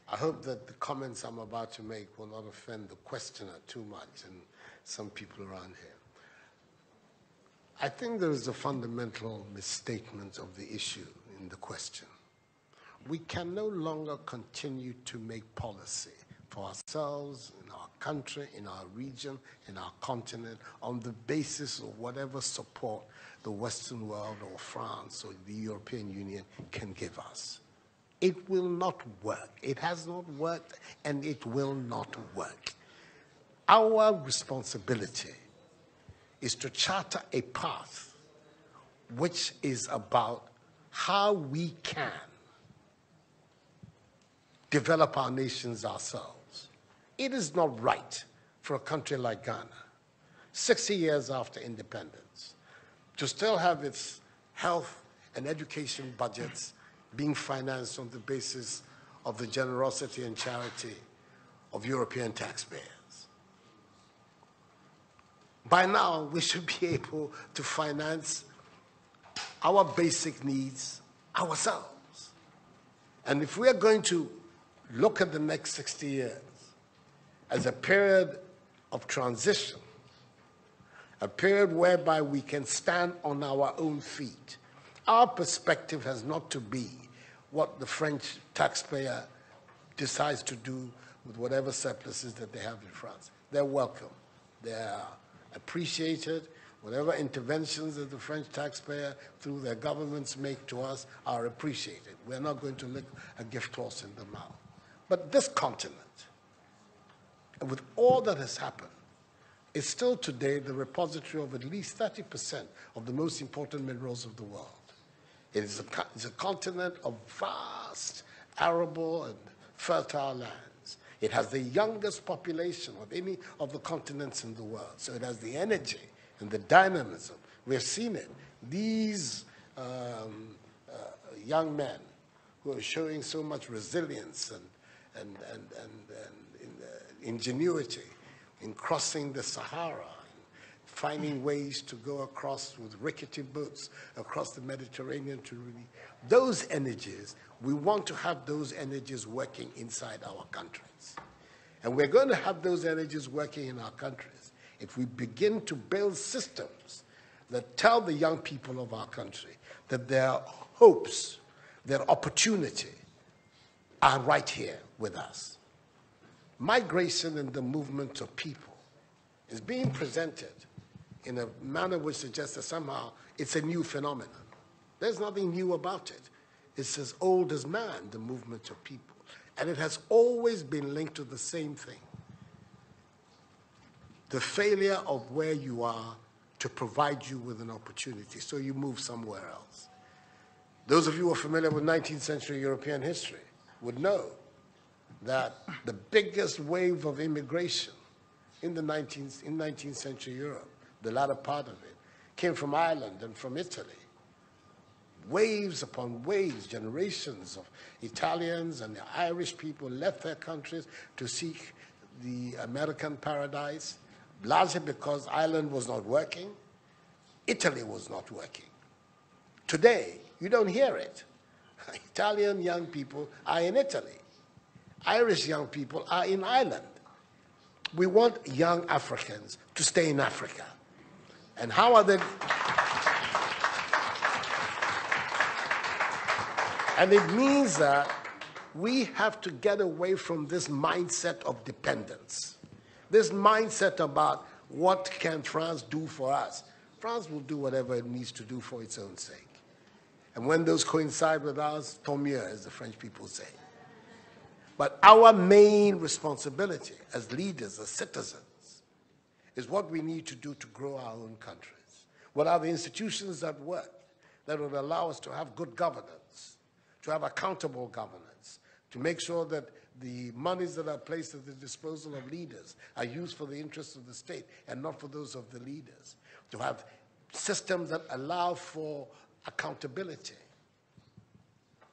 I hope that the comments I'm about to make will not offend the questioner too much and some people around here. I think there is a fundamental misstatement of the issue in the question. We can no longer continue to make policy for ourselves, in our country, in our region, in our continent, on the basis of whatever support the Western world or France or the European Union can give us. It will not work. It has not worked, and it will not work. Our responsibility is to charter a path which is about how we can develop our nations ourselves. It is not right for a country like Ghana, 60 years after independence, to still have its health and education budgets being financed on the basis of the generosity and charity of European taxpayers. By now, we should be able to finance our basic needs ourselves. And if we are going to look at the next 60 years as a period of transition, a period whereby we can stand on our own feet, our perspective has not to be what the French taxpayer decides to do with whatever surpluses that they have in France. They're welcome. They're appreciated. Whatever interventions that the French taxpayer through their governments make to us are appreciated. We're not going to lick a gift horse in the mouth. But this continent, with all that has happened, is still today the repository of at least 30% of the most important minerals of the world. It's a continent of vast, arable and fertile lands. It has the youngest population of any of the continents in the world. So it has the energy and the dynamism. We have seen it. These young men who are showing so much resilience and ingenuity in crossing the Sahara, finding ways to go across with rickety boats across the Mediterranean to really, those energies, we want to have those energies working inside our countries. And we're going to have those energies working in our countries if we begin to build systems that tell the young people of our country that their hopes, their opportunity are right here with us. Migration and the movement of people is being presented in a manner which suggests that somehow it's a new phenomenon. There's nothing new about it. It's as old as man, the movement of people. And it has always been linked to the same thing. The failure of where you are to provide you with an opportunity, so you move somewhere else. Those of you who are familiar with 19th century European history would know that the biggest wave of immigration in 19th century Europe, the latter part of it, came from Ireland and from Italy. Waves upon waves, generations of Italians and the Irish people left their countries to seek the American paradise, largely because Ireland was not working, Italy was not working. Today, you don't hear it. Italian young people are in Italy. Irish young people are in Ireland. We want young Africans to stay in Africa. And how are they? And it means that we have to get away from this mindset of dependence. This mindset about what can France do for us. France will do whatever it needs to do for its own sake. And when those coincide with ours, tant mieux, as the French people say. But our main responsibility as leaders, as citizens, is what we need to do to grow our own countries. What are the institutions that work, that would allow us to have good governance, to have accountable governance, to make sure that the monies that are placed at the disposal of leaders are used for the interests of the state and not for those of the leaders, to have systems that allow for accountability,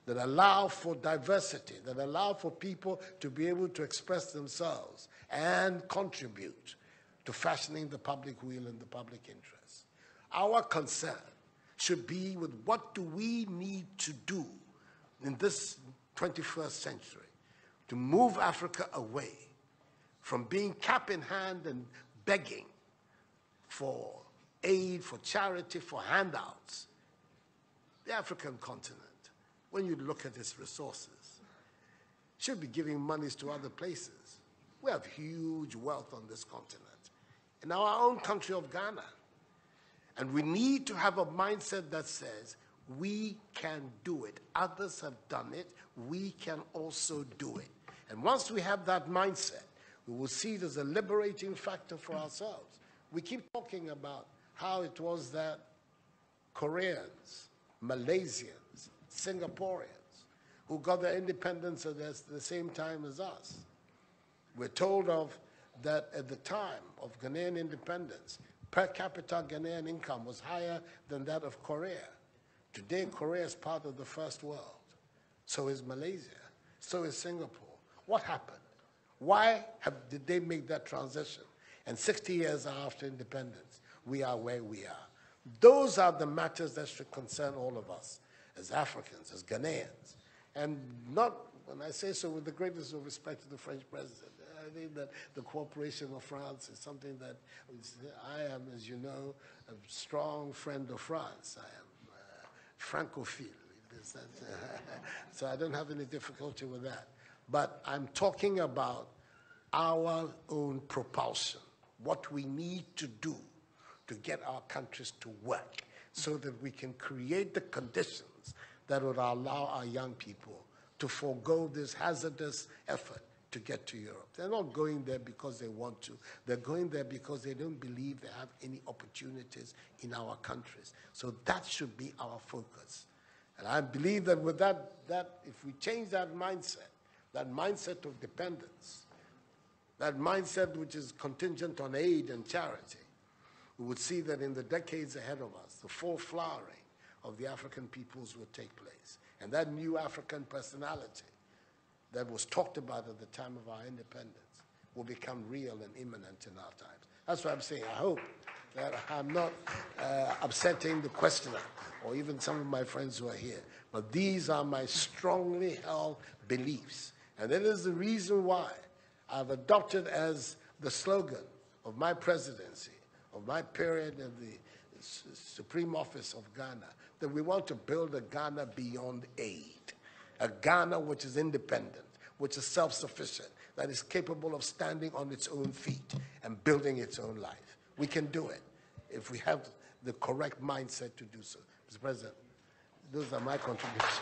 that allow for diversity, that allow for people to be able to express themselves and contribute to fashioning the public will and the public interest. Our concern should be with what do we need to do in this 21st century to move Africa away from being cap in hand and begging for aid, for charity, for handouts. The African continent, when you look at its resources, should be giving monies to other places. We have huge wealth on this continent, in our own country of Ghana. And we need to have a mindset that says, we can do it. Others have done it. We can also do it. And once we have that mindset, we will see it as a liberating factor for ourselves. We keep talking about how it was that Koreans, Malaysians, Singaporeans, who got their independence at the same time as us. We're told of that at the time of Ghanaian independence, per capita Ghanaian income was higher than that of Korea. Today, Korea is part of the first world. So is Malaysia. So is Singapore. What happened? Why did they make that transition? And 60 years after independence, we are where we are. Those are the matters that should concern all of us as Africans, as Ghanaians. And not, when I say so, with the greatest of respect to the French president. I think that the cooperation of France is something that I am, as you know, a strong friend of France. I am Francophile. So I don't have any difficulty with that. But I'm talking about our own propulsion, what we need to do to get our countries to work so that we can create the conditions that would allow our young people to forego this hazardous effort to get to Europe. They're not going there because they want to. They're going there because they don't believe they have any opportunities in our countries. So that should be our focus. And I believe that with that if we change that mindset of dependence, that mindset which is contingent on aid and charity, we would see that in the decades ahead of us, the full flowering of the African peoples will take place. And that new African personality that was talked about at the time of our independence will become real and imminent in our times. That's what I'm saying. I hope that I'm not upsetting the questioner or even some of my friends who are here. But these are my strongly held beliefs. And that is the reason why I've adopted as the slogan of my presidency, of my period of the Supreme Office of Ghana, that we want to build a Ghana beyond aid, a Ghana which is independent, which is self-sufficient, that is capable of standing on its own feet and building its own life. We can do it if we have the correct mindset to do so. Mr. President, those are my contributions.